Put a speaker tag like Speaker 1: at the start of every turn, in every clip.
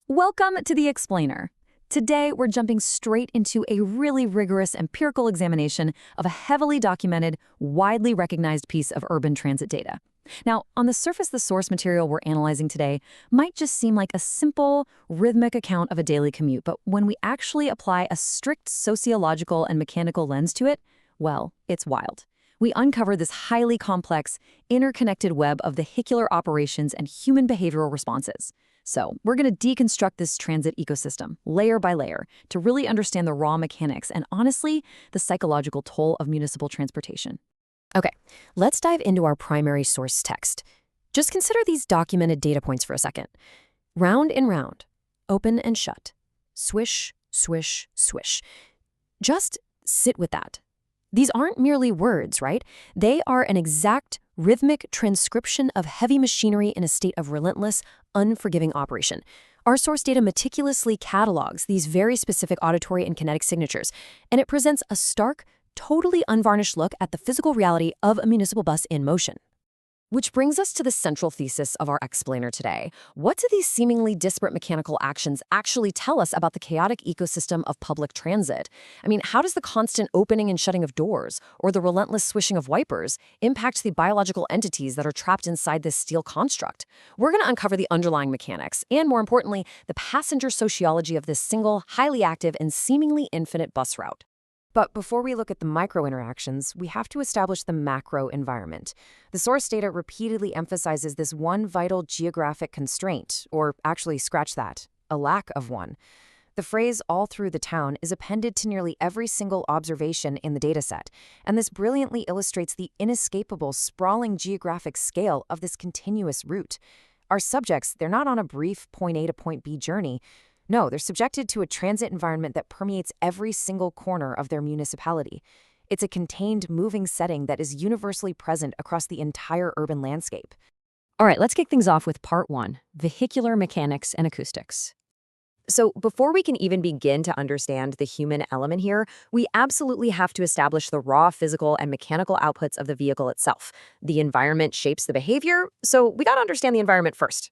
Speaker 1: Welcome to The Explainer. Today, we're jumping straight into a really rigorous empirical examination of a heavily documented, widely recognized piece of urban transit data. Now, on the surface, the source material we're analyzing today might just seem like a simple, rhythmic account of a daily commute, but when we actually apply a strict sociological and mechanical lens to it, well, it's wild. We uncover this highly complex, interconnected web of vehicular operations and human behavioral responses. So, we're going to deconstruct this transit ecosystem, layer by layer, to really understand the raw mechanics and, honestly, the psychological toll of municipal transportation.
Speaker 2: Okay, let's dive into our primary source text. Just consider these documented data points for a second. Round and round, open and shut, swish, swish, swish. Just sit with that. These aren't merely words, right? They are an exact rhythmic transcription of heavy machinery in a state of relentless, unforgiving operation. Our source data meticulously catalogs these very specific auditory and kinetic signatures, and it presents a stark, totally unvarnished look at the physical reality of a municipal bus in motion. Which brings us to the central thesis of our explainer today. What do these seemingly disparate mechanical actions actually tell us about the chaotic ecosystem of public transit? I mean, how does the constant opening and shutting of doors, or the relentless swishing of wipers, impact the biological entities that are trapped inside this steel construct? We're going to uncover the underlying mechanics, and more importantly, the passenger sociology of this single, highly active, and seemingly infinite bus route. But before we look at the micro-interactions, we have to establish the macro environment. The source data repeatedly emphasizes this one vital geographic constraint, or actually scratch that, a lack of one. The phrase all through the town is appended to nearly every single observation in the dataset, and this brilliantly illustrates the inescapable, sprawling geographic scale of this continuous route. Our subjects, they're not on a brief point A to point B journey. No, they're subjected to a transit environment that permeates every single corner of their municipality. It's a contained, moving setting that is universally present across the entire urban landscape.
Speaker 1: All right, let's kick things off with part one, vehicular mechanics and acoustics.
Speaker 2: So before we can even begin to understand the human element here, we absolutely have to establish the raw physical and mechanical outputs of the vehicle itself. The environment shapes the behavior, so we gotta understand the environment first.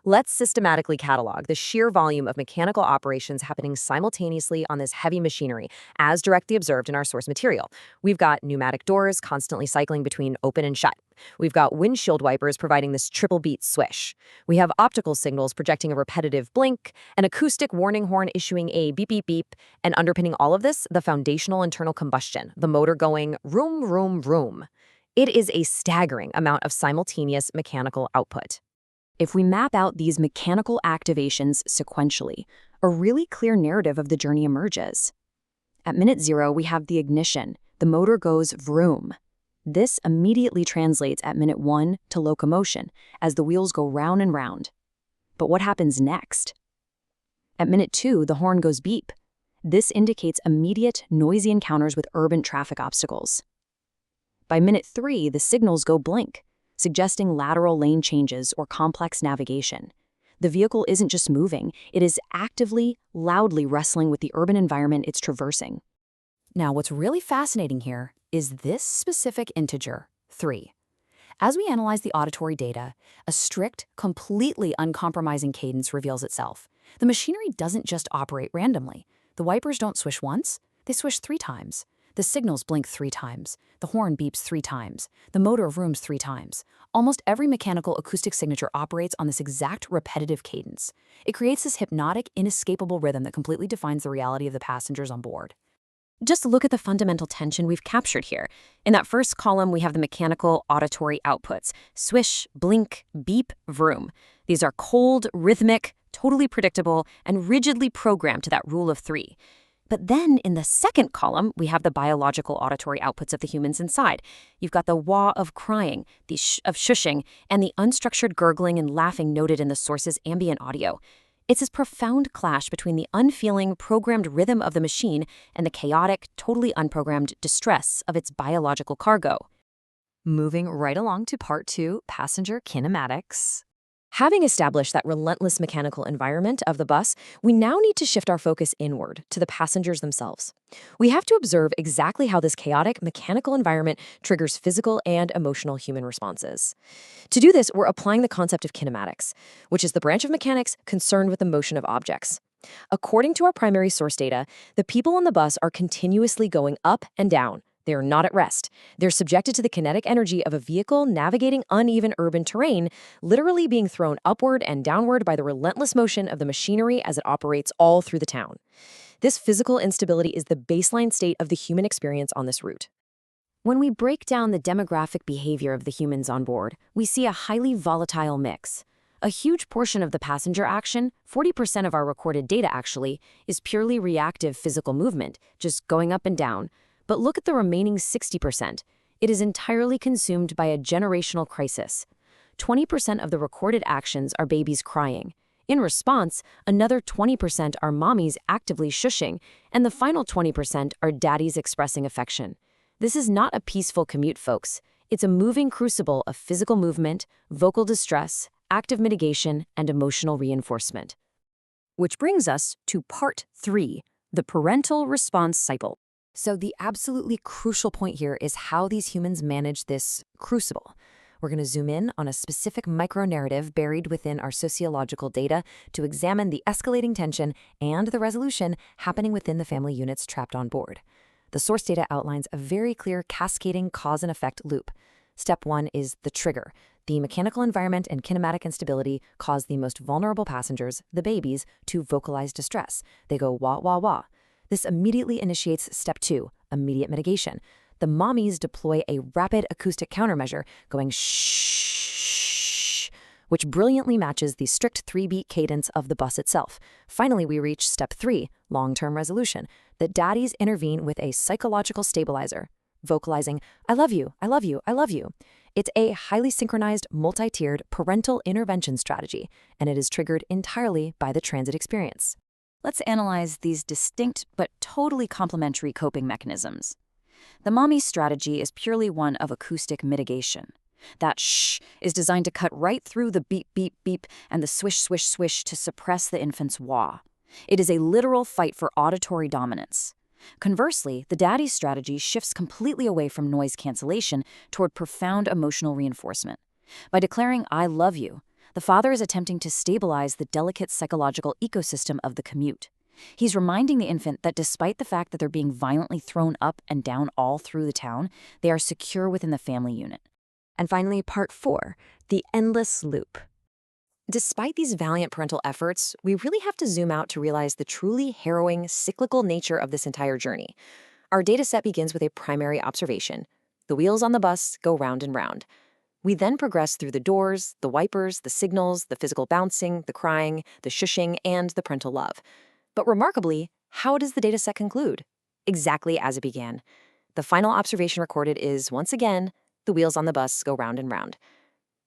Speaker 2: Let's systematically catalog the sheer volume of mechanical operations happening simultaneously on this heavy machinery, as directly observed in our source material. We've got pneumatic doors constantly cycling between open and shut. We've got windshield wipers providing this triple beat swish. We have optical signals projecting a repetitive blink, an acoustic warning horn issuing a beep beep beep, and underpinning all of this, the foundational internal combustion, the motor going room, room, room. It is a staggering amount of simultaneous mechanical output.
Speaker 1: If we map out these mechanical activations sequentially, a really clear narrative of the journey emerges. At minute 0, we have the ignition. The motor goes vroom. This immediately translates at minute 1 to locomotion, as the wheels go round and round. But what happens next? At minute 2, the horn goes beep. This indicates immediate, noisy encounters with urban traffic obstacles. By minute 3, the signals go blink, suggesting lateral lane changes or complex navigation. The vehicle isn't just moving, it is actively, loudly wrestling with the urban environment it's traversing.
Speaker 2: Now, what's really fascinating here is this specific integer, 3. As we analyze the auditory data, a strict, completely uncompromising cadence reveals itself. The machinery doesn't just operate randomly. The wipers don't swish once, they swish 3 times. The signals blink 3 times. The horn beeps 3 times. The motor rooms 3 times. Almost every mechanical acoustic signature operates on this exact repetitive cadence. It creates this hypnotic, inescapable rhythm that completely defines the reality of the passengers on board. Just look at the fundamental tension we've captured here. In that first column, we have the mechanical auditory outputs. Swish, blink, beep, vroom. These are cold, rhythmic, totally predictable, and rigidly programmed to that rule of 3. But then in the second column, we have the biological auditory outputs of the humans inside. You've got the wah of crying, the sh of shushing, and the unstructured gurgling and laughing noted in the source's ambient audio. It's this profound clash between the unfeeling, programmed rhythm of the machine and the chaotic, totally unprogrammed distress of its biological cargo. Moving right along to part 2, passenger kinematics. Having established that relentless mechanical environment of the bus, we now need to shift our focus inward to the passengers themselves. We have to observe exactly how this chaotic mechanical environment triggers physical and emotional human responses. To do this, we're applying the concept of kinematics, which is the branch of mechanics concerned with the motion of objects. According to our primary source data, the people on the bus are continuously going up and down. They are not at rest. They're subjected to the kinetic energy of a vehicle navigating uneven urban terrain, literally being thrown upward and downward by the relentless motion of the machinery as it operates all through the town. This physical instability is the baseline state of the human experience on this route. When we break down the demographic behavior of the humans on board, we see a highly volatile mix. A huge portion of the passenger action, 40% of our recorded data actually, is purely reactive physical movement, just going up and down. But look at the remaining 60%. It is entirely consumed by a generational crisis. 20% of the recorded actions are babies crying. In response, another 20% are mommies actively shushing, and the final 20% are daddies expressing affection. This is not a peaceful commute, folks. It's a moving crucible of physical movement, vocal distress, active mitigation, and emotional reinforcement. Which brings us to part 3, the parental response cycle. So the absolutely crucial point here is how these humans manage this crucible. We're going to zoom in on a specific micro-narrative buried within our sociological data to examine the escalating tension and the resolution happening within the family units trapped on board. The source data outlines a very clear cascading cause and effect loop. Step 1 is the trigger. The mechanical environment and kinematic instability cause the most vulnerable passengers, the babies, to vocalize distress. They go wah, wah, wah. This immediately initiates step 2, immediate mitigation. The mommies deploy a rapid acoustic countermeasure, going shh, which brilliantly matches the strict 3-beat cadence of the bus itself. Finally, we reach step 3, long-term resolution. The daddies intervene with a psychological stabilizer, vocalizing, I love you, I love you, I love you. It's a highly synchronized, multi-tiered parental intervention strategy, and it is triggered entirely by the transit experience.
Speaker 1: Let's analyze these distinct but totally complementary coping mechanisms. The mommy strategy is purely one of acoustic mitigation. That shh is designed to cut right through the beep, beep, beep and the swish, swish, swish to suppress the infant's wah. It is a literal fight for auditory dominance. Conversely, the daddy strategy shifts completely away from noise cancellation toward profound emotional reinforcement. By declaring, I love you, the father is attempting to stabilize the delicate psychological ecosystem of the commute. He's reminding the infant that despite the fact that they're being violently thrown up and down all through the town, they are secure within the family unit.
Speaker 2: And finally, part 4, the endless loop. Despite these valiant parental efforts, we really have to zoom out to realize the truly harrowing, cyclical nature of this entire journey. Our data set begins with a primary observation. The wheels on the bus go round and round. We then progress through the doors, the wipers, the signals, the physical bouncing, the crying, the shushing, and the parental love. But remarkably, how does the data set conclude? Exactly as it began. The final observation recorded is, once again, the wheels on the bus go round and round.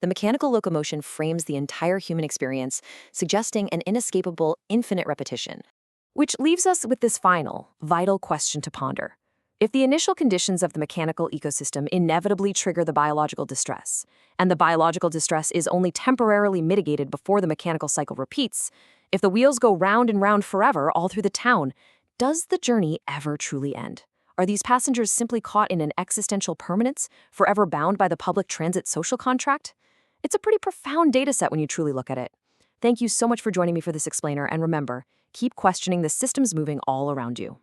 Speaker 2: The mechanical locomotion frames the entire human experience, suggesting an inescapable, infinite repetition. Which leaves us with this final, vital question to ponder. If the initial conditions of the mechanical ecosystem inevitably trigger the biological distress, and the biological distress is only temporarily mitigated before the mechanical cycle repeats, if the wheels go round and round forever all through the town, does the journey ever truly end? Are these passengers simply caught in an existential permanence, forever bound by the public transit social contract? It's a pretty profound data set when you truly look at it. Thank you so much for joining me for this explainer, and remember, keep questioning the systems moving all around you.